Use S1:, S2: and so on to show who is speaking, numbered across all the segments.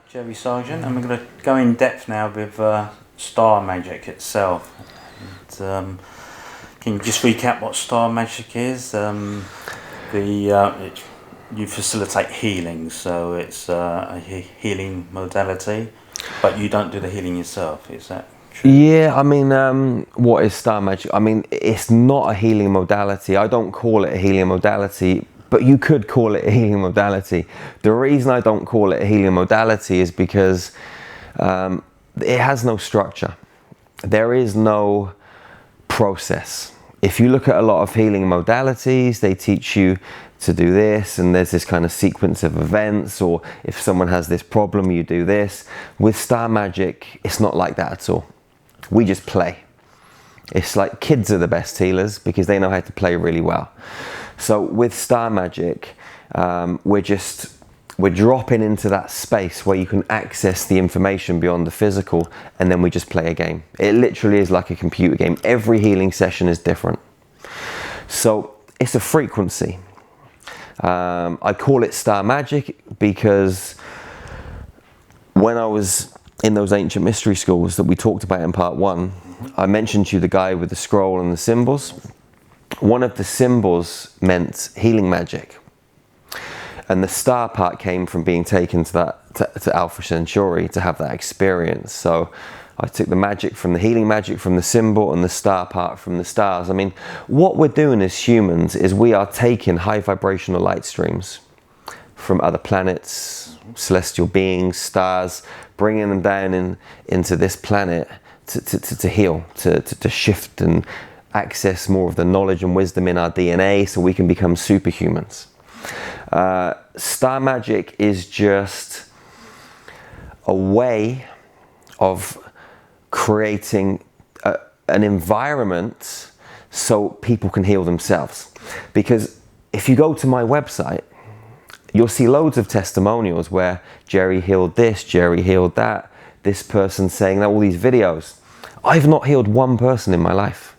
S1: Jerry Sargeant, and we're going to go in depth now with star magic itself. And, can you just recap what star magic is? You facilitate healing, so it's a healing modality, but you don't do the healing yourself, is that true?
S2: Yeah, I mean, what is star magic? I mean, it's not a healing modality. I don't call it a healing modality, but you could call it a healing modality. The reason I don't call it a healing modality is because it has no structure. There is no process. If you look at a lot of healing modalities, they teach you to do this, and there's this kind of sequence of events, or if someone has this problem, you do this. With star magic, it's not like that at all. We just play. It's like kids are the best healers because they know how to play really well. So with star magic, we're dropping into that space where you can access the information beyond the physical, and then we just play a game. It literally is like a computer game. Every healing session is different. So it's a frequency. I call it star magic because when I was in those ancient mystery schools that we talked about in part 1, I mentioned to you the guy with the scroll and the symbols. One of the symbols meant healing magic, and the star part came from being taken to Alpha Centauri to have that experience. So I took the magic from the healing magic from the symbol and the star part from the stars. I mean, what we're doing as humans is we are taking high vibrational light streams from other planets, celestial beings, stars, bringing them down into this planet to heal, to shift and access more of the knowledge and wisdom in our DNA so we can become superhumans. Star magic is just a way of creating an environment so people can heal themselves. Because if you go to my website, you'll see loads of testimonials where Jerry healed this, Jerry healed that, this person saying that, all these videos. I've not healed one person in my life.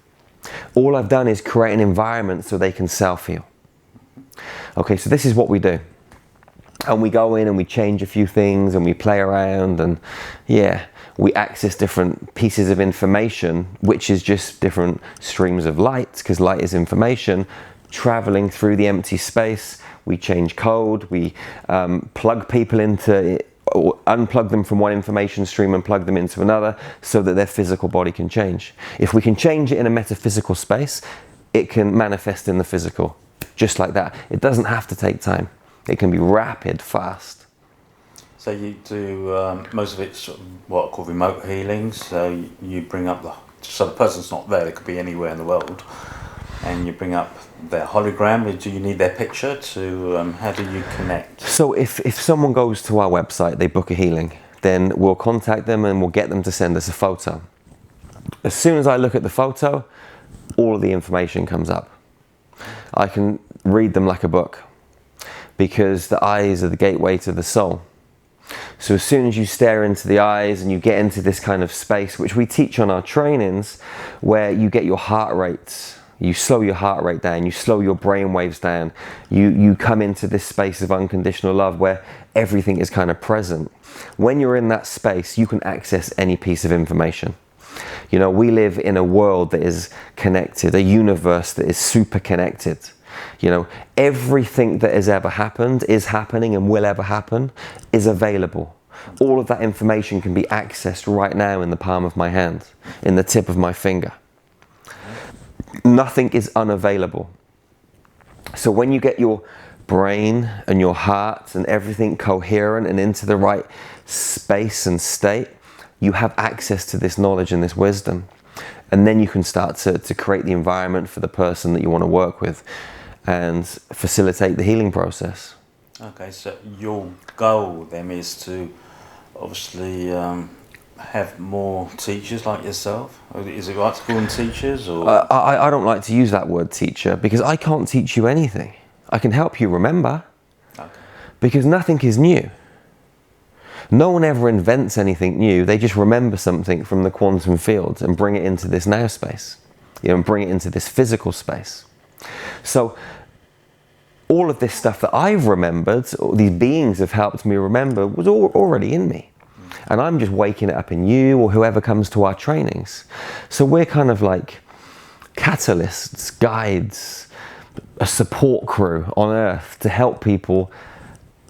S2: All I've done is create an environment so they can self-heal. Okay, so this is what we do. And we go in and we change a few things and we play around, and yeah, we access different pieces of information, which is just different streams of light, because light is information traveling through the empty space. We change code, we plug people into, or unplug them from one information stream and plug them into another so that their physical body can change. If we can change it in a metaphysical space, it can manifest in the physical, just like that. It doesn't have to take time. It can be rapid, fast.
S1: So you do most of it's sort of what I call remote healings. So you bring up so the person's not there, they could be anywhere in the world, and you bring up their hologram. Do you need their picture to, how do you connect?
S2: So if someone goes to our website, they book a healing, then we'll contact them and we'll get them to send us a photo. As soon as I look at the photo, all of the information comes up. I can read them like a book, because the eyes are the gateway to the soul. So as soon as you stare into the eyes and you get into this kind of space, which we teach on our trainings, where you get your heart rate, you slow your heart rate down, you slow your brain waves down, you come into this space of unconditional love where everything is kind of present. When you're in that space, you can access any piece of information. You know, we live in a world that is connected, a universe that is super connected. You know, everything that has ever happened, is happening, and will ever happen is available. All of that information can be accessed right now in the palm of my hand, in the tip of my finger. Nothing is unavailable. So when you get your brain and your heart and everything coherent and into the right space and state, you have access to this knowledge and this wisdom. And then you can start to create the environment for the person that you want to work with and facilitate the healing process.
S1: Okay, so your goal then is to obviously have more teachers like yourself? Is it right to call them teachers? Or?
S2: I don't like to use that word teacher, because I can't teach you anything. I can help you remember, okay, because nothing is new. No one ever invents anything new. They just remember something from the quantum field and bring it into this now space, you know, and bring it into this physical space. So all of this stuff that I've remembered, or these beings have helped me remember, was already in me. And I'm just waking it up in you or whoever comes to our trainings. So we're kind of like catalysts, guides, a support crew on earth to help people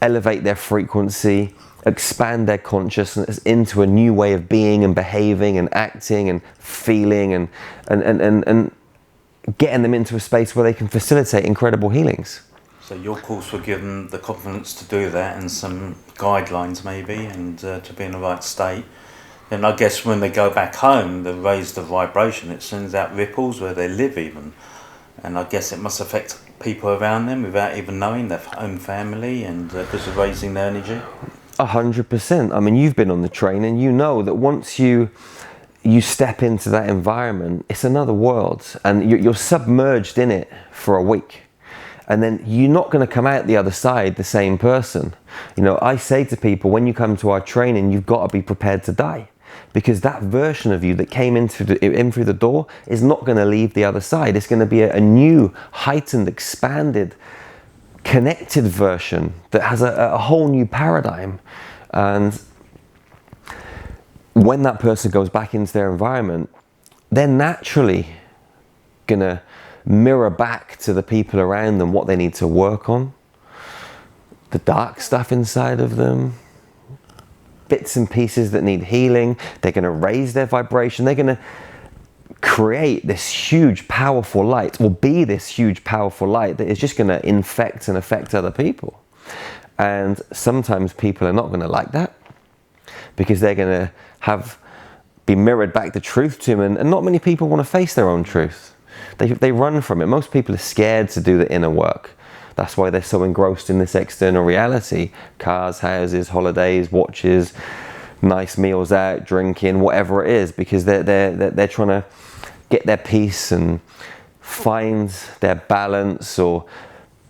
S2: elevate their frequency, expand their consciousness into a new way of being and behaving and acting and feeling and getting them into a space where they can facilitate incredible healings.
S1: So your course will give them the confidence to do that and some guidelines maybe, and to be in the right state. And I guess when they go back home, they raise the vibration, it sends out ripples where they live even. And I guess it must affect people around them without even knowing, their own family, and because of raising their energy.
S2: 100%. I mean, you've been on the train and you know that once you step into that environment, it's another world, and you're submerged in it for a week. And then you're not going to come out the other side the same person. You know, I say to people, when you come to our training, you've got to be prepared to die, because that version of you that came in through the door is not going to leave the other side. It's going to be a new, heightened, expanded, connected version that has a whole new paradigm. And when that person goes back into their environment, they're naturally going to mirror back to the people around them what they need to work on, the dark stuff inside of them, bits and pieces that need healing. They're going to raise their vibration. They're going to create this huge, powerful light, or be this huge, powerful light that is just going to infect and affect other people. And sometimes people are not going to like that, because they're going to be mirrored back the truth to them, and not many people want to face their own truth. They run from it. Most people are scared to do the inner work. That's why they're so engrossed in this external reality. Cars, houses, holidays, watches, nice meals out, drinking, whatever it is, because they're trying to get their peace and find their balance, or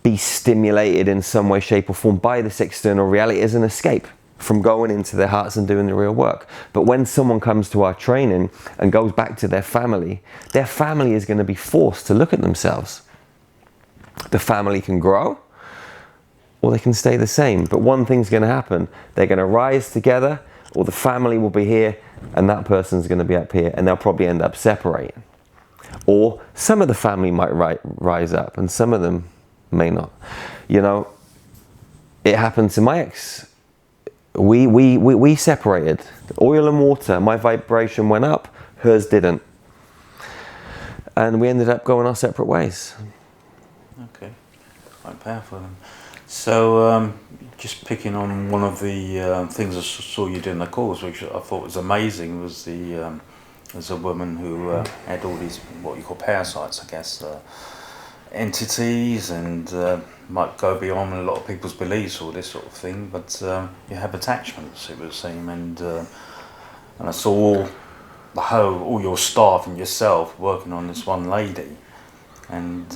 S2: be stimulated in some way, shape or form by this external reality as an escape from going into their hearts and doing the real work. But when someone comes to our training and goes back to their family is going to be forced to look at themselves. The family can grow, or they can stay the same. But one thing's going to happen. They're going to rise together, or the family will be here and that person's going to be up here, and they'll probably end up separating. Or some of the family might rise up and some of them may not. You know, it happened to my ex. We separated. Oil and water, my vibration went up, hers didn't. And we ended up going our separate ways.
S1: Okay, quite powerful then. So, just picking on one of the things I saw you do in the course, which I thought was amazing, was there's a woman who had all these, what you call parasites, I guess, entities, and might go beyond a lot of people's beliefs or this sort of thing, but you have attachments, it would seem, and I saw all your staff and yourself working on this one lady, and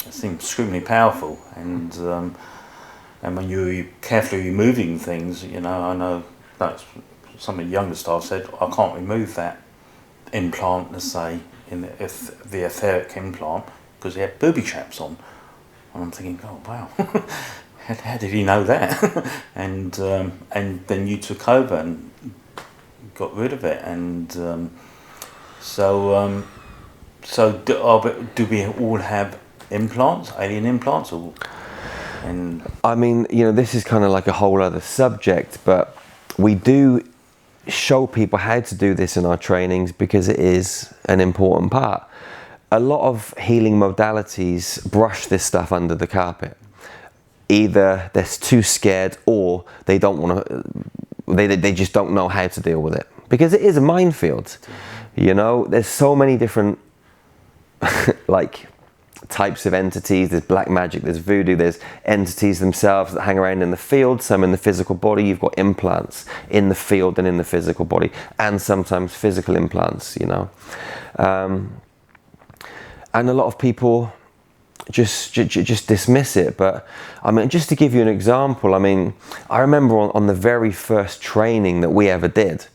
S1: it seemed extremely powerful, and when you're carefully removing things, you know, I know that's some of the younger staff said, I can't remove that implant, let's say, in the etheric implant, because he had booby traps on. And I'm thinking, oh wow, how did he know that? and then you took over and got rid of it, and so do we all have implants, alien implants, or? And
S2: I mean, you know, this is kind of like a whole other subject, but we do show people how to do this in our trainings because it is an important part. A lot of healing modalities brush this stuff under the carpet. Either they're too scared, or they don't want to, they just don't know how to deal with it, because it is a minefield. You know, there's so many different like types of entities. There's black magic, there's voodoo, there's entities themselves that hang around in the field, some in the physical body. You've got implants in the field and in the physical body, and sometimes physical implants, you know. And a lot of people just dismiss it. But I mean, just to give you an example, I mean, I remember on the very first training that we ever did,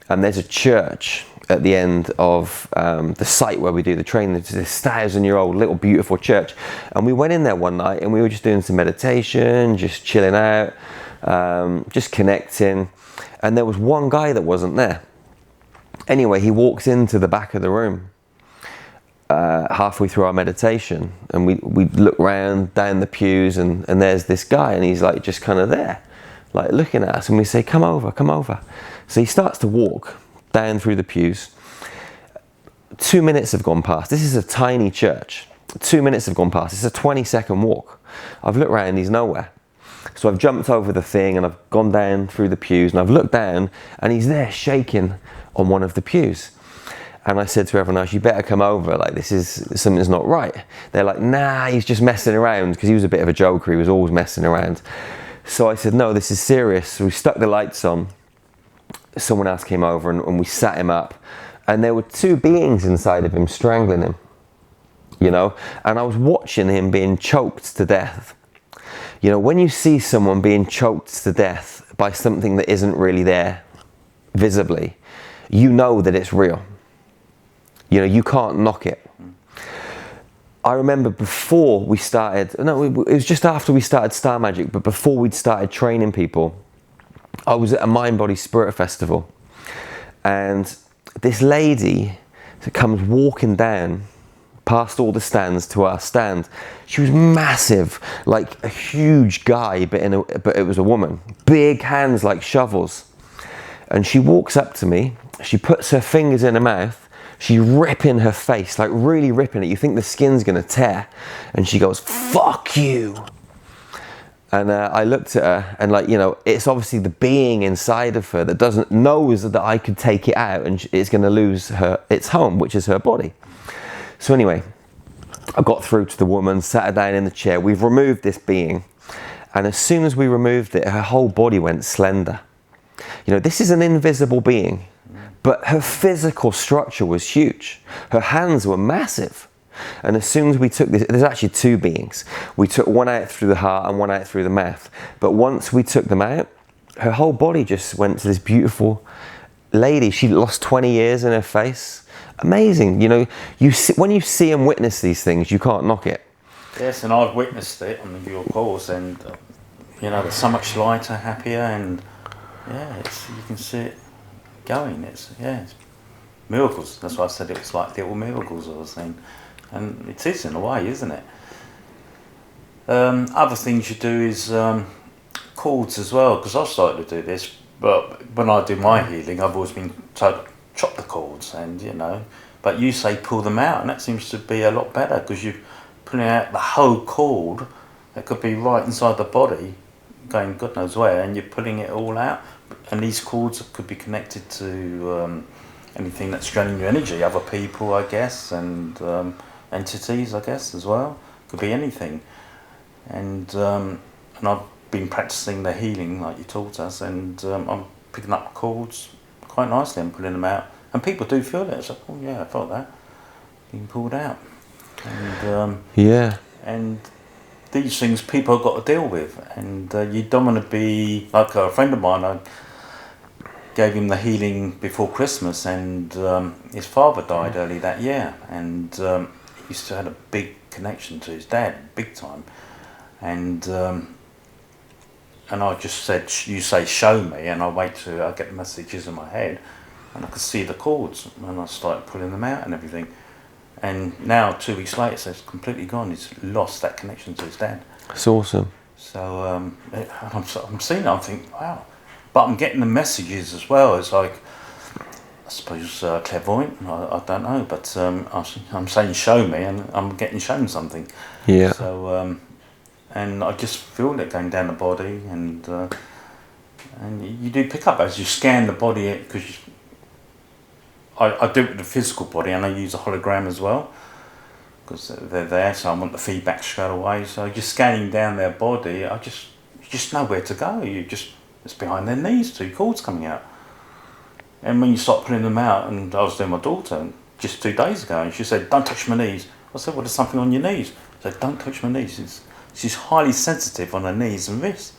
S2: and there's a church at the end of the site where we do the training. It's this 1,000-year-old little beautiful church, and we went in there one night and we were just doing some meditation, just chilling out, just connecting, and there was one guy that wasn't there. Anyway, he walks into the back of the room halfway through our meditation, and we look round down the pews, and there's this guy, and he's like just kind of there, like looking at us, and we say, come over, come over. So he starts to walk down through the pews. 2 minutes have gone past. This is a tiny church. 2 minutes have gone past. It's a 20-second walk. I've looked around, he's nowhere. So I've jumped over the thing and I've gone down through the pews, and I've looked down and he's there shaking on one of the pews. And I said to everyone else, you better come over, like something's not right. They're like, nah, he's just messing around, because he was a bit of a joker, he was always messing around. So I said, no, this is serious. So we stuck the lights on. Someone else came over and we sat him up, and there were two beings inside of him strangling him, you know, and I was watching him being choked to death. You know, when you see someone being choked to death by something that isn't really there visibly, you know that it's real. You know, you can't knock it. I remember before we started, no, it was just after we started Star Magic, but before we'd started training people, I was at a Mind Body Spirit Festival, and this lady comes walking down past all the stands to our stand. She was massive, like a huge guy, but it was a woman. Big hands like shovels. And she walks up to me, she puts her fingers in her mouth, she's ripping her face, like really ripping it. You think the skin's gonna tear. And she goes, fuck you. And I looked at her, and like, you know, it's obviously the being inside of her that knows that I could take it out, and it's gonna lose its home, which is her body. So anyway, I got through to the woman, sat her down in the chair. We've removed this being. And as soon as we removed it, her whole body went slender. You know, this is an invisible being, but her physical structure was huge. Her hands were massive. And as soon as we took this, there's actually two beings. We took one out through the heart and one out through the mouth. But once we took them out, her whole body just went to this beautiful lady. She lost 20 years in her face. Amazing. You know, when you see and witness these things, you can't knock it.
S1: Yes, and I've witnessed it on your course, and you know, they're so much lighter, happier, and yeah, you can see it going. It's miracles. That's why I said it was like little miracles, I was saying. And it is in a way, isn't it? Other things you do is chords as well, because I've started to do this, but when I do my healing, I've always been told chop the chords, and you know, but you say pull them out, and that seems to be a lot better, because you're pulling out the whole chord that could be right inside the body, going God knows where, and you're pulling it all out. And these chords could be connected to anything that's draining your energy, other people, I guess, and entities, I guess, as well. Could be anything. And I've been practicing the healing like you taught us, and I'm picking up chords quite nicely and pulling them out. And people do feel it. It's like, oh yeah, I felt that being pulled out. And
S2: yeah.
S1: And these things people have got to deal with, and you don't want to be like a friend of mine. I gave him the healing before Christmas, and his father died early that year, and he used to have a big connection to his dad, big time, and I just said, you say show me, and I get the messages in my head, and I could see the chords, and I started pulling them out and everything. And now 2 weeks later, so it's completely gone. He's lost that connection to his dad.
S2: It's awesome.
S1: So I'm seeing it, I'm thinking, wow. But I'm getting the messages as well. It's like, I suppose clairvoyant, I don't know, but I'm saying show me, and I'm getting shown something.
S2: Yeah.
S1: So, and I just feel it going down the body, and you do pick up as you scan the body, because I do it with the physical body, and I use a hologram as well, because they're there, so I want the feedback straight away. So just scanning down their body, you just know where to go. It's behind their knees, two cords coming out. And when you start pulling them out, and I was doing my daughter just 2 days ago, and she said, don't touch my knees. I said, well, there's something on your knees. I said, don't touch my knees. She's highly sensitive on her knees and wrists.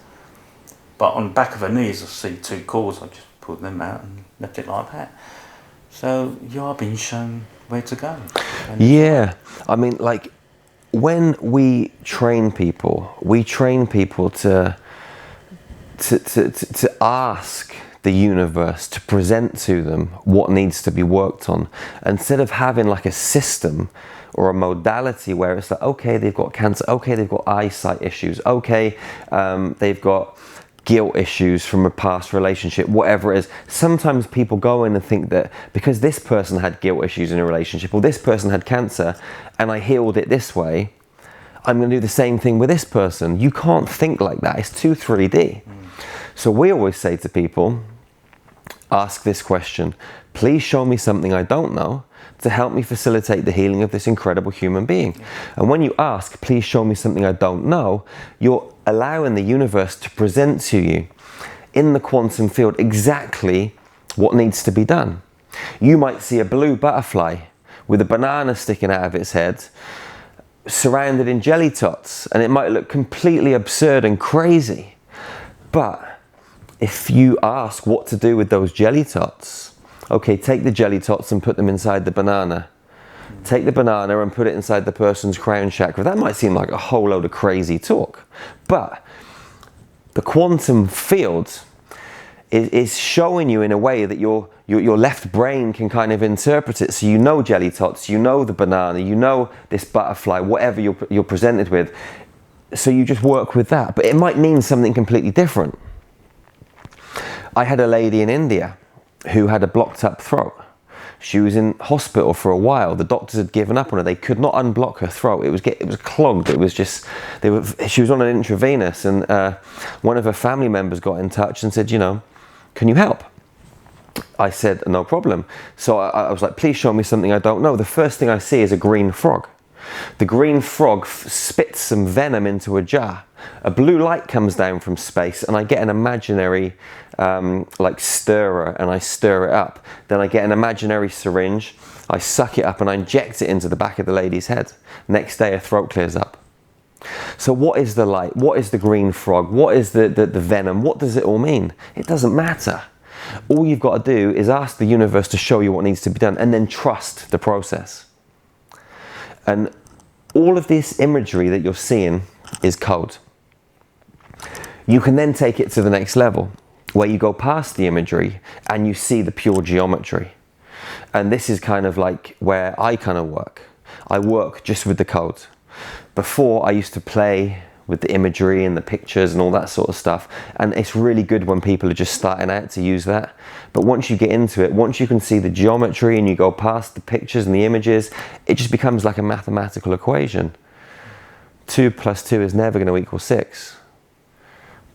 S1: But on the back of her knees, I see two cords, I just pulled them out and left it like that. So you are being shown where to go.
S2: Yeah, I mean, like, when we train people to ask the universe to present to them what needs to be worked on, instead of having like a system or a modality where it's like, okay, they've got cancer, okay, they've got eyesight issues, okay, they've got guilt issues from a past relationship, whatever it is. Sometimes people go in and think that because this person had guilt issues in a relationship, or this person had cancer, and I healed it this way, I'm going to do the same thing with this person. You can't think like that. It's too 3D. So we always say to people, ask this question: please show me something I don't know to help me facilitate the healing of this incredible human being. And when you ask, please show me something I don't know, you're allowing the universe to present to you in the quantum field exactly what needs to be done. You might see a blue butterfly with a banana sticking out of its head, surrounded in jelly tots, and it might look completely absurd and crazy. But if you ask what to do with those jelly tots, okay, take the jelly tots and put them inside the banana. Take the banana and put it inside the person's crown chakra. That might seem like a whole load of crazy talk, but the quantum field is showing you in a way that your left brain can kind of interpret it. So you know jelly tots, you know the banana, you know this butterfly, whatever you're presented with. So you just work with that, but it might mean something completely different. I had a lady in India who had a blocked up throat. She was in hospital for a while. The doctors had given up on her. They could not unblock her throat. It was clogged. It was just, she was on an intravenous, and one of her family members got in touch and said, can you help? I said, no problem. So I was like, please show me something I don't know. The first thing I see is a green frog. The green frog spits some venom into a jar. A blue light comes down from space, and I get an imaginary like stirrer, and I stir it up. Then I get an imaginary syringe, I suck it up and I inject it into the back of the lady's head. Next day her throat clears up. So what is the light? What is the green frog? What is the venom? What does it all mean? It doesn't matter. All you've got to do is ask the universe to show you what needs to be done, and then trust the process. And all of this imagery that you're seeing is code. You can then take it to the next level, where you go past the imagery and you see the pure geometry. And this is kind of like where I kind of work. I work just with the code. Before, I used to play with the imagery and the pictures and all that sort of stuff. And it's really good when people are just starting out to use that. But once you get into it, once you can see the geometry and you go past the pictures and the images, it just becomes like a mathematical equation. 2 + 2 is never going to equal 6.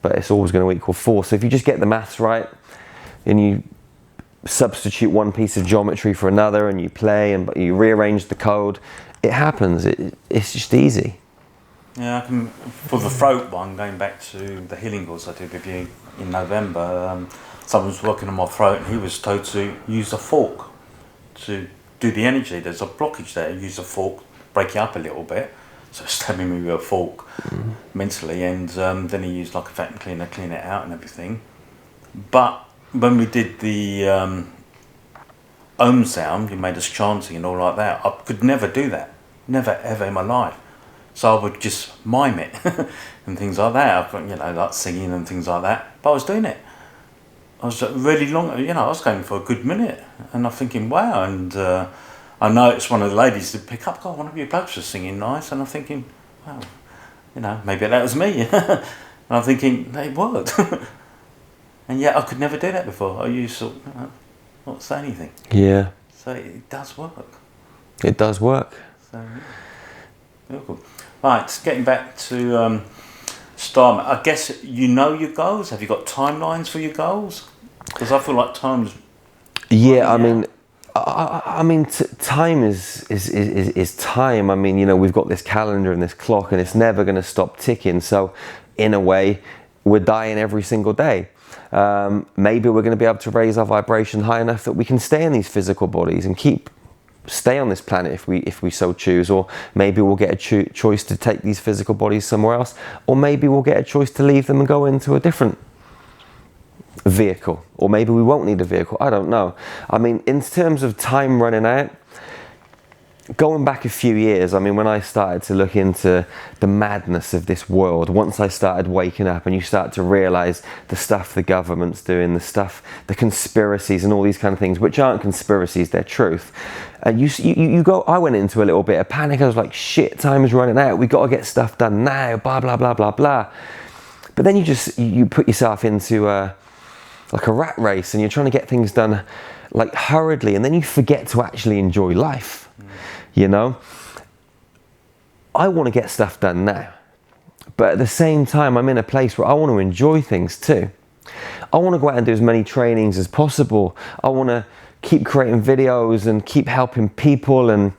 S2: But it's always going to equal 4. So if you just get the maths right, and you substitute one piece of geometry for another, and you play and you rearrange the code, it happens. It's just easy.
S1: Yeah, I can, for the throat one, going back to the healing course I did with you in November, someone was working on my throat and he was told to use a fork to do the energy. There's a blockage there, use a fork, break it up a little bit. So stabbing me with a fork mentally, and then he used like a vacuum cleaner, clean it out and everything. But when we did the Om sound, he made us chanting and all like that, I could never do that. Never ever in my life. So I would just mime it and things like that. I've like singing and things like that. But I was doing it. I was really long, I was going for a good minute, and I'm thinking, wow. And I noticed one of the ladies did pick up, God, one of your blokes was singing nice, and I'm thinking, wow, maybe that was me. And I'm thinking, it worked. And yet I could never do that before. I used to not say anything.
S2: Yeah.
S1: So it does work.
S2: It does work.
S1: So, yeah, cool. Right, getting back to Starman, I guess you know your goals. Have you got timelines for your goals? Because I feel like time's...
S2: Yeah, I mean, time is time. I mean, we've got this calendar and this clock, and it's never going to stop ticking. So, in a way, we're dying every single day. Maybe we're going to be able to raise our vibration high enough that we can stay in these physical bodies and stay on this planet if we so choose. Or maybe we'll get a choice to take these physical bodies somewhere else. Or maybe we'll get a choice to leave them and go into a different vehicle, or maybe we won't need a vehicle. I don't know. I mean, in terms of time running out, going back a few years, I mean, when I started to look into the madness of this world, once I started waking up and you start to realize the stuff the government's doing, the conspiracies and all these kind of things, which aren't conspiracies, they're truth. And I went into a little bit of panic. I was like, shit, time is running out. We got to get stuff done now, blah, blah, blah, blah, blah. But then you put yourself into like a rat race, and you're trying to get things done like hurriedly, and then you forget to actually enjoy life. You know, I want to get stuff done now, but at the same time, I'm in a place where I want to enjoy things too. I want to go out and do as many trainings as possible. I want to keep creating videos and keep helping people, and,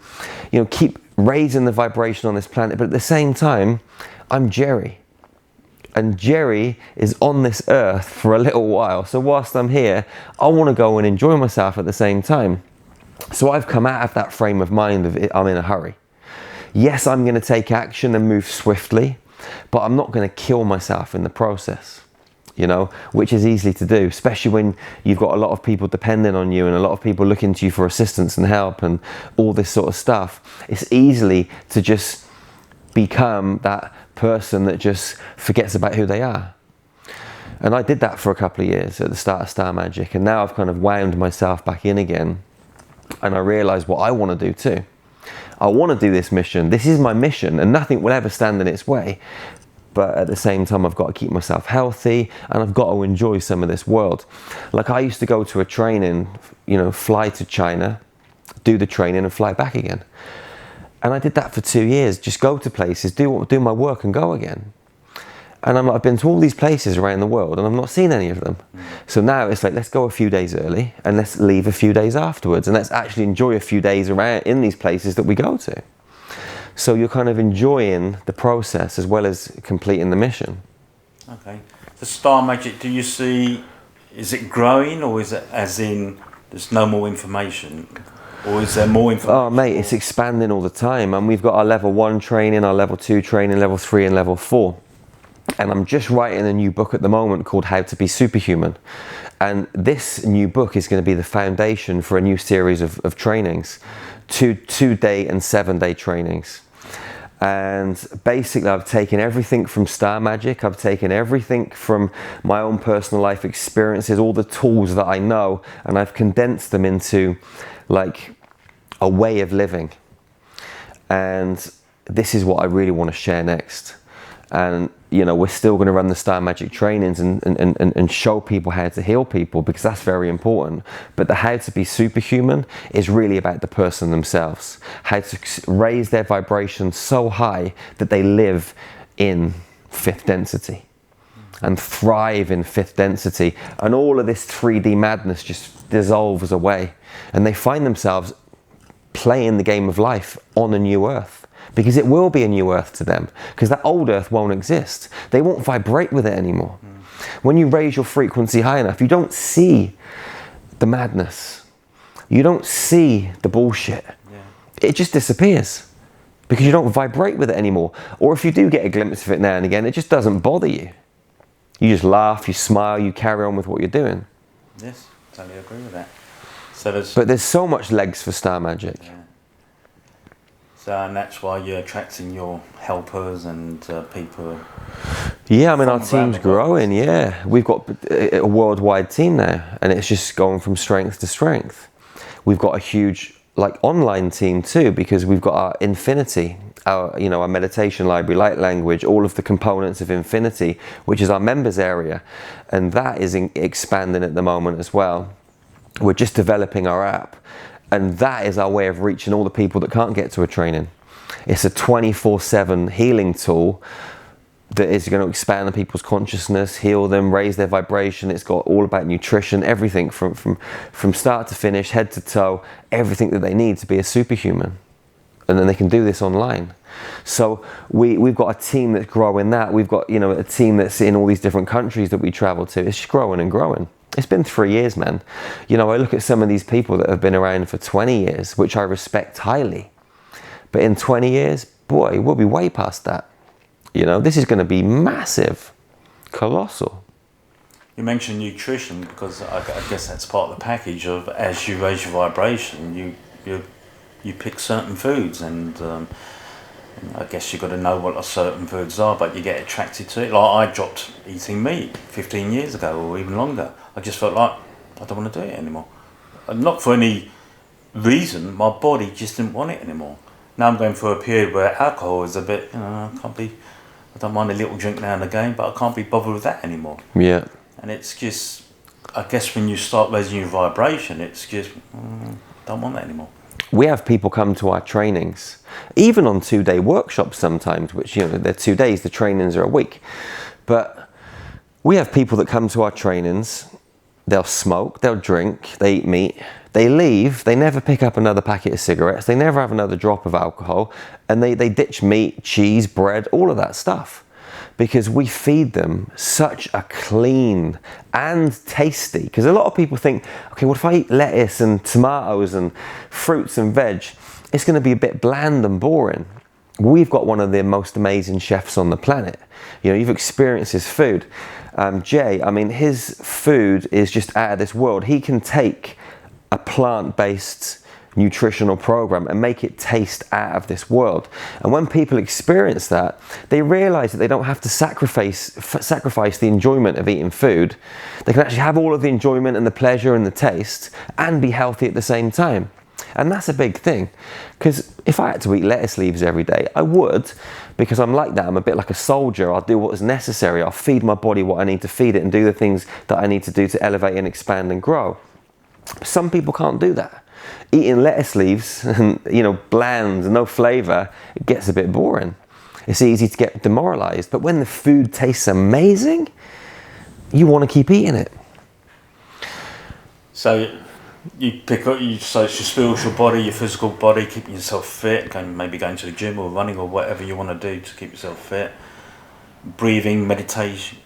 S2: you know, keep raising the vibration on this planet. But at the same time, I'm Jerry, and Jerry is on this earth for a little while. So whilst I'm here, I want to go and enjoy myself at the same time. So I've come out of that frame of mind of I'm in a hurry. Yes, I'm going to take action and move swiftly, but I'm not going to kill myself in the process, you know, which is easy to do, especially when you've got a lot of people depending on you and a lot of people looking to you for assistance and help and all this sort of stuff. It's easily to just become that person that just forgets about who they are. And I did that for a couple of years at the start of Star Magic, and now I've kind of wound myself back in again. And I realized what I want to do too. I want to do this mission. This is my mission, and nothing will ever stand in its way. But at the same time, I've got to keep myself healthy, and I've got to enjoy some of this world. Like, I used to go to a training, you know, fly to China, do the training and fly back again. And I did that for 2 years. Just go to places, do my work and go again. And I've been to all these places around the world, and I've not seen any of them. So now it's like, let's go a few days early and let's leave a few days afterwards, and let's actually enjoy a few days around in these places that we go to. So you're kind of enjoying the process as well as completing the mission.
S1: Okay. The Star Magic, do you see, is it growing, or is it as in there's no more information? Or is there more information?
S2: Oh mate, it's expanding all the time. And we've got our level 1 training, our level 2 training, level 3 and level 4. And I'm just writing a new book at the moment called How to Be Superhuman. And this new book is going to be the foundation for a new series of trainings, 2-day and 7-day trainings. And basically I've taken everything from Star Magic, I've taken everything from my own personal life experiences, all the tools that I know, and I've condensed them into like a way of living. And this is what I really want to share next. And, you know, we're still going to run the Star Magic trainings and show people how to heal people, because that's very important. But the How to Be Superhuman is really about the person themselves. How to raise their vibration so high that they live in 5th density and thrive in 5th density. And all of this 3D madness just dissolves away. And they find themselves playing the game of life on a new earth. Because it will be a new earth to them, because that old earth won't exist. They won't vibrate with it anymore. When you raise your frequency high enough, you don't see the madness. You don't see the bullshit. It just disappears because you don't vibrate with it anymore. Or if you do get a glimpse of it now and again, it just doesn't bother you. You just laugh, you smile, you carry on with what you're doing.
S1: Yes, totally agree with that.
S2: But there's so much legs for Star Magic.
S1: Yeah. So, and that's why you're attracting your helpers and people.
S2: Yeah, I mean, our team's growing, yeah. We've got a worldwide team now, and it's just going from strength to strength. We've got a huge, like, online team too, because we've got our Infinity, our meditation library, light language, all of the components of Infinity, which is our members area. And that is expanding at the moment as well. We're just developing our app. And that is our way of reaching all the people that can't get to a training. It's a 24/7 healing tool that is going to expand the people's consciousness, heal them, raise their vibration. It's got all about nutrition, everything from start to finish, head to toe, everything that they need to be a superhuman. And then they can do this online. So we've got a team that's growing that. We've got, you know, a team that's in all these different countries that we travel to. It's just growing and growing. It's been 3 years, man. You know, I look at some of these people that have been around for 20 years, which I respect highly. But in 20 years, boy, we'll be way past that. You know, this is going to be massive, colossal.
S1: You mentioned nutrition because I guess that's part of the package of as you raise your vibration, you pick certain foods, and I guess you've got to know what those certain foods are, but you get attracted to it. Like I dropped eating meat 15 years ago or even longer. I just felt like I don't want to do it anymore. Not for any reason, my body just didn't want it anymore. Now I'm going through a period where alcohol is a bit, I don't mind a little drink now and again, but I can't be bothered with that anymore.
S2: Yeah.
S1: And it's just, I guess when you start raising your vibration, it's just, don't want that anymore.
S2: We have people come to our trainings, even on 2-day workshops sometimes, which, they're 2 days, the trainings are a week. But we have people that come to our trainings, they'll smoke, they'll drink, they eat meat, they leave, they never pick up another packet of cigarettes, they never have another drop of alcohol, and they ditch meat, cheese, bread, all of that stuff. Because we feed them such a clean and tasty, because a lot of people think, okay, what if I eat lettuce and tomatoes and fruits and veg? It's going to be a bit bland and boring. We've got one of the most amazing chefs on the planet. You've experienced his food. Jay, his food is just out of this world. He can take a plant-based nutritional program and make it taste out of this world. And when people experience that, they realize that they don't have to sacrifice the enjoyment of eating food. They can actually have all of the enjoyment and the pleasure and the taste and be healthy at the same time. And that's a big thing, because if I had to eat lettuce leaves every day, I would, because I'm like that. I'm a bit like a soldier. I'll do what is necessary. I'll feed my body what I need to feed it and do the things that I need to do to elevate and expand and grow. Some people can't do that. Eating lettuce leaves and, bland, no flavor, it gets a bit boring. It's easy to get demoralized. But when the food tastes amazing, you want to keep eating it.
S1: So you pick up, so it's your spiritual body, your physical body, keeping yourself fit, maybe going to the gym or running or whatever you want to do to keep yourself fit. Breathing, meditation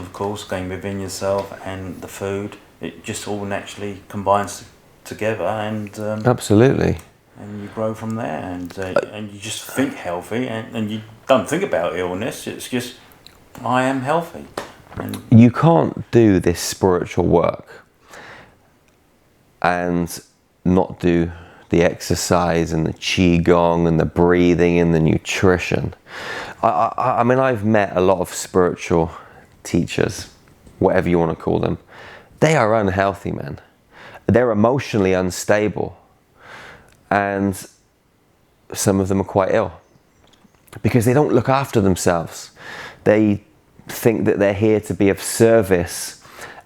S1: of course, going within yourself, and the food. It just all naturally combines together, and
S2: absolutely,
S1: and you grow from there, and you just think healthy, and you don't think about illness. It's just, I am healthy. And
S2: you can't do this spiritual work and not do the exercise and the qigong and the breathing and the nutrition. I've met a lot of spiritual teachers, whatever you want to call them. They are unhealthy, man. They're emotionally unstable, and some of them are quite ill because they don't look after themselves. They think that they're here to be of service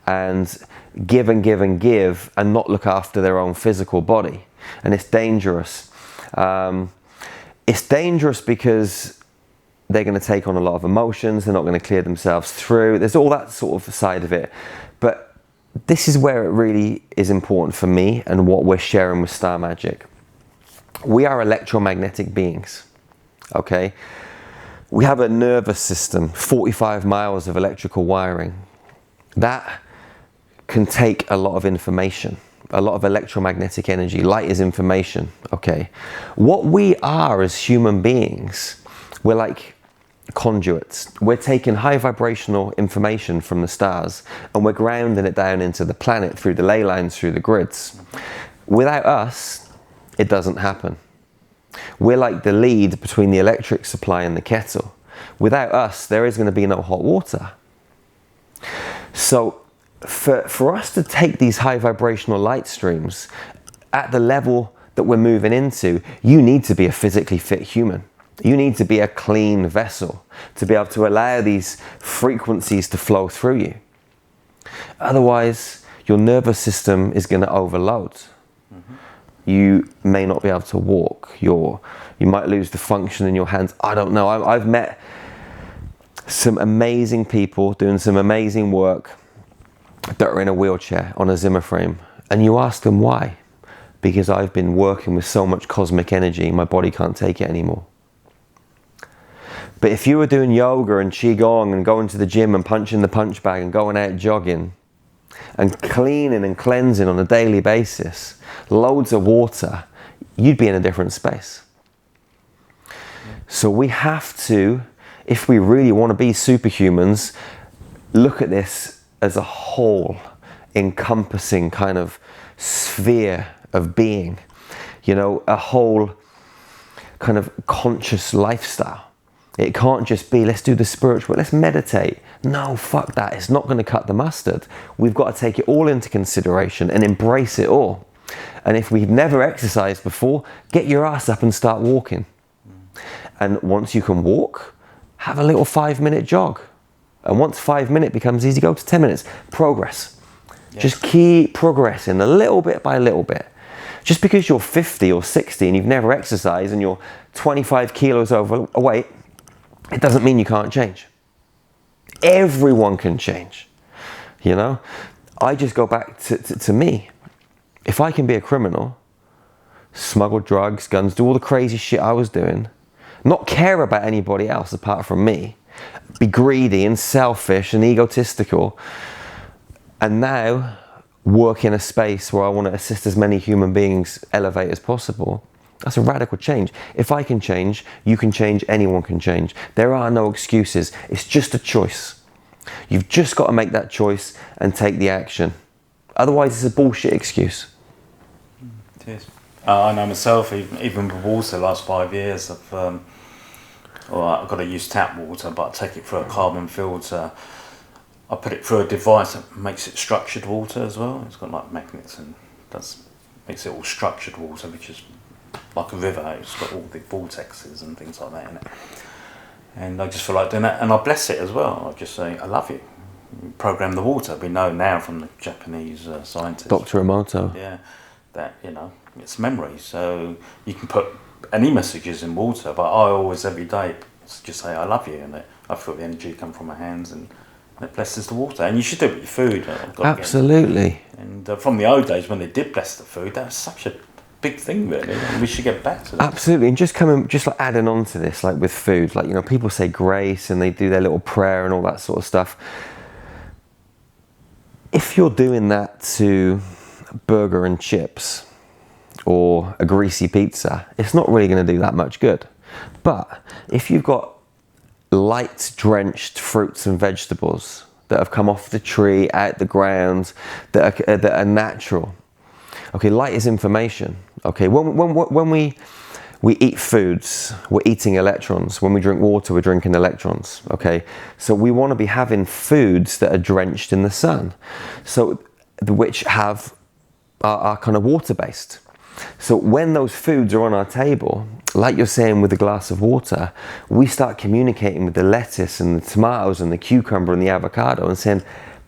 S2: and give and give and give and not look after their own physical body, and it's dangerous. It's dangerous because they're going to take on a lot of emotions, they're not going to clear themselves through. There's all that sort of side of it. But this is where it really is important for me and what we're sharing with Star Magic. We are electromagnetic beings, okay? We have a nervous system, 45 miles of electrical wiring. That can take a lot of information, a lot of electromagnetic energy. Light is information, okay? What we are as human beings, we're like conduits. We're taking high vibrational information from the stars and we're grounding it down into the planet through the ley lines, through the grids. Without us, it doesn't happen. We're like the lead between the electric supply and the kettle. Without us, there is going to be no hot water. So for us to take these high vibrational light streams at the level that we're moving into, you need to be a physically fit human. You need to be a clean vessel to be able to allow these frequencies to flow through you. Otherwise, your nervous system is going to overload. Mm-hmm. You may not be able to walk. You might lose the function in your hands. I don't know. I've met some amazing people doing some amazing work that are in a wheelchair on a Zimmer frame. And you ask them why. Because I've been working with so much cosmic energy, my body can't take it anymore. But if you were doing yoga and qigong and going to the gym and punching the punch bag and going out jogging and cleaning and cleansing on a daily basis, loads of water, you'd be in a different space. So we have to, if we really want to be superhumans, look at this as a whole encompassing kind of sphere of being, you know, a whole kind of conscious lifestyle. It can't just be, let's do the spiritual, let's meditate. No, fuck that. It's not going to cut the mustard. We've got to take it all into consideration and embrace it all. And if we've never exercised before, get your ass up and start walking. And once you can walk, have a little 5-minute jog. And once 5 minutes becomes easy, go to 10 minutes. Progress. Yes. Just keep progressing a little bit by little bit. Just because you're 50 or 60 and you've never exercised and you're 25 kilos overweight, it doesn't mean you can't change. Everyone can change. You know, I just go back to me. If I can be a criminal, smuggle drugs, guns, do all the crazy shit I was doing, not care about anybody else apart from me, be greedy and selfish and egotistical, and now work in a space where I want to assist as many human beings elevate as possible, that's a radical change. If I can change, you can change, anyone can change. There are no excuses. It's just a choice. You've just got to make that choice and take the action. Otherwise, it's a bullshit excuse.
S1: It is. I know myself, even with water, the last 5 years, I've got to use tap water, but I take it through a carbon filter. I put it through a device that makes it structured water as well. It's got like magnets and makes it all structured water, which is like a river. It's got all the vortexes and things like that in it. And I just feel like doing that, and I bless it as well. I just say, I love you. Program the water. We know now from the Japanese scientists,
S2: Dr. Emoto.
S1: Yeah, that, you know, it's memory. So you can put any messages in water, but I always, every day, just say, I love you. And I feel the energy come from my hands, and it blesses the water. And you should do it with your food.
S2: Absolutely.
S1: And from the old days when they did bless the food, that was such a big thing, really, and we should get back to that.
S2: Absolutely. And just like adding on to this, like with food, like, you know, people say grace and they do their little prayer and all that sort of stuff. If you're doing that to burger and chips or a greasy pizza, it's not really going to do that much good. But if you've got light drenched fruits and vegetables that have come off the tree, out the ground, that are natural. Okay, light is information. Okay, when we eat foods, we're eating electrons. When we drink water, we're drinking electrons. Okay, so we want to be having foods that are drenched in the sun, so which are kind of water based. So when those foods are on our table, like you're saying with a glass of water, we start communicating with the lettuce and the tomatoes and the cucumber and the avocado and saying,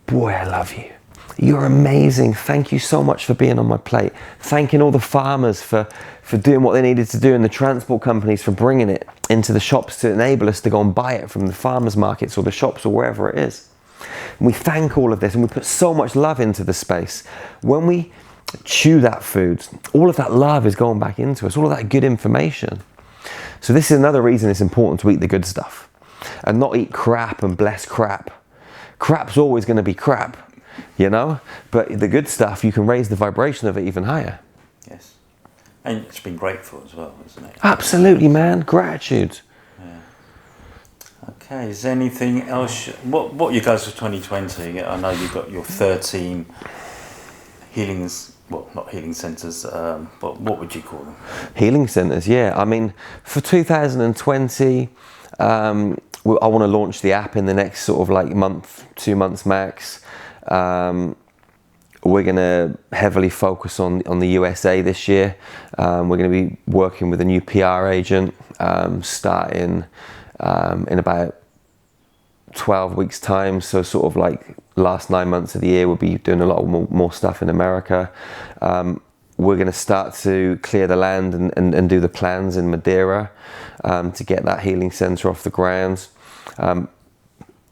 S2: boy, I love you. You're amazing. Thank you so much for being on my plate. Thanking all the farmers for doing what they needed to do, and the transport companies for bringing it into the shops to enable us to go and buy it from the farmers markets or the shops or wherever it is. And we thank all of this, and we put so much love into the space. When we chew that food, all of that love is going back into us, all of that good information. So this is another reason it's important to eat the good stuff and not eat crap and bless crap. Crap's always going to be crap, you know, but the good stuff, you can raise the vibration of it even higher.
S1: Yes. And it's been grateful as well, isn't it?
S2: Absolutely, man. Gratitude.
S1: Yeah. Okay, is there anything else? What you guys for 2020? I know you've got your 13 healings. Well, not healing centres, but what would you call them? Healing
S2: centres, yeah. I mean, for 2020, I want to launch the app in the next sort of like month, 2 months max. We're going to heavily focus on the USA this year. We're going to be working with a new PR agent starting in about 12 weeks time, so sort of like last 9 months of the year we'll be doing a lot more stuff in America. We're going to start to clear the land and do the plans in Madeira to get that healing centre off the ground.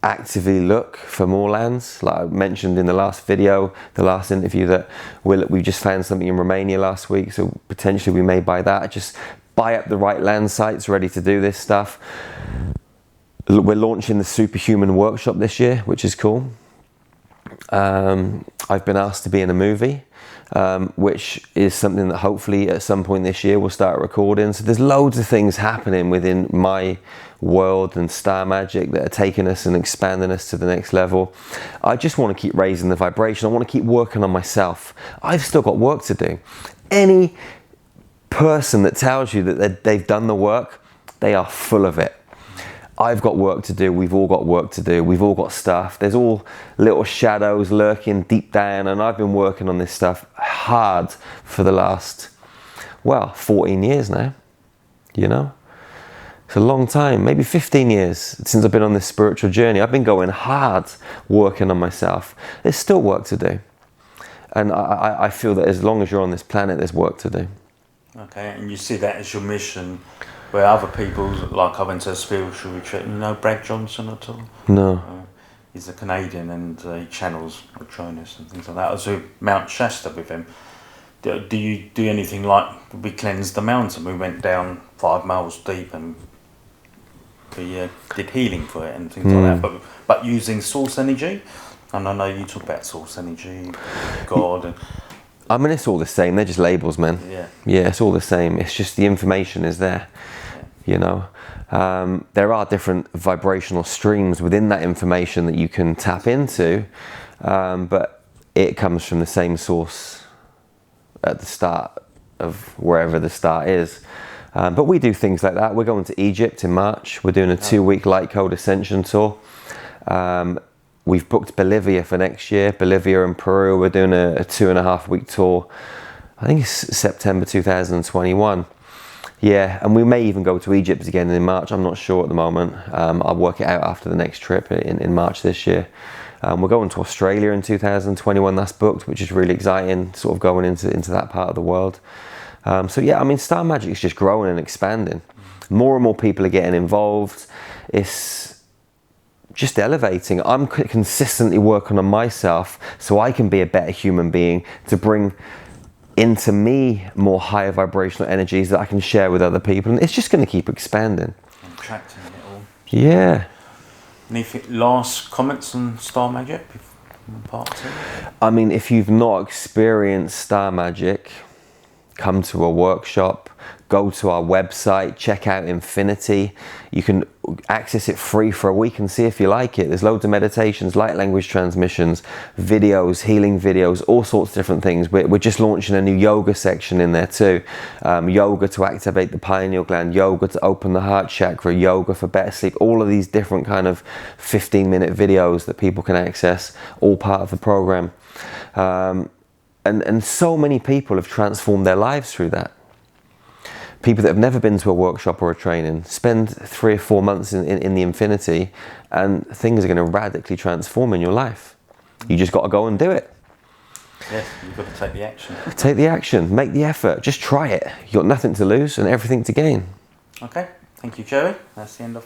S2: Actively look for more lands, like I mentioned in the last video, the last interview, that we just found something in Romania last week, so potentially we may buy that. Just buy up the right land sites ready to do this stuff. We're launching the Superhuman workshop this year, which is cool. I've been asked to be in a movie, which is something that hopefully at some point this year we'll start recording. So there's loads of things happening within my world and Star Magic that are taking us and expanding us to the next level. I just want to keep raising the vibration. I want to keep working on myself. I've still got work to do. Any person that tells you that they've done the work, they are full of it. I've got work to do. We've all got work to do. We've all got stuff. There's all little shadows lurking deep down, and I've been working on this stuff hard for the last, 14 years now, you know? It's a long time, maybe 15 years since I've been on this spiritual journey. I've been going hard working on myself. There's still work to do. And I feel that as long as you're on this planet, there's work to do.
S1: Okay, and you see that as your mission, where other people, like I went to a spiritual retreat, you know Brad Johnson at all?
S2: No.
S1: He's a Canadian, and he channels Patronus and things like that. I was with Mount Shasta with him. Do you do anything like, we cleansed the mountain, we went down 5 miles deep and we did healing for it and things like that, but using source energy? And I know you talk about source energy, God, and
S2: I mean, it's all the same. They're just labels, man.
S1: yeah,
S2: it's all the same. It's just the information is there, you know. There are different vibrational streams within that information that you can tap into, but it comes from the same source at the start of wherever the start is. But we do things like that. We're going to Egypt in March. We're doing a 2-week Light Code Ascension tour. We've booked Bolivia for next year, Bolivia and Peru. We're doing a 2.5-week tour. I think it's September 2021. Yeah, and we may even go to Egypt again in March. I'm not sure at the moment. I'll work it out after the next trip in March this year. We're going to Australia in 2021, that's booked, which is really exciting, sort of going into that part of the world. So yeah, I mean, Star Magic is just growing and expanding. More and more people are getting involved. It's just elevating. I'm consistently working on myself so I can be a better human being, to bring into me more higher vibrational energies that I can share with other people, and it's just going to keep expanding.
S1: And attracting it all.
S2: Yeah.
S1: Anything, last comments on Star Magic, part 2?
S2: I mean, if you've not experienced Star Magic, come to a workshop, go to our website, check out Infinity. You can access it free for a week and see if you like it. There's loads of meditations, light language transmissions, videos, healing videos, all sorts of different things. We're just launching a new yoga section in there too. Yoga to activate the pineal gland, yoga to open the heart chakra, yoga for better sleep, all of these different kind of 15-minute videos that people can access, all part of the program. And so many people have transformed their lives through that. People that have never been to a workshop or a training spend 3 or 4 months in the Infinity, and things are going to radically transform in your life. You just got to go and do it.
S1: Yes, you've got to take the action.
S2: Take the action, make the effort, just try it. You've got nothing to lose and everything to gain.
S1: Okay, thank you, Jerry. That's the end of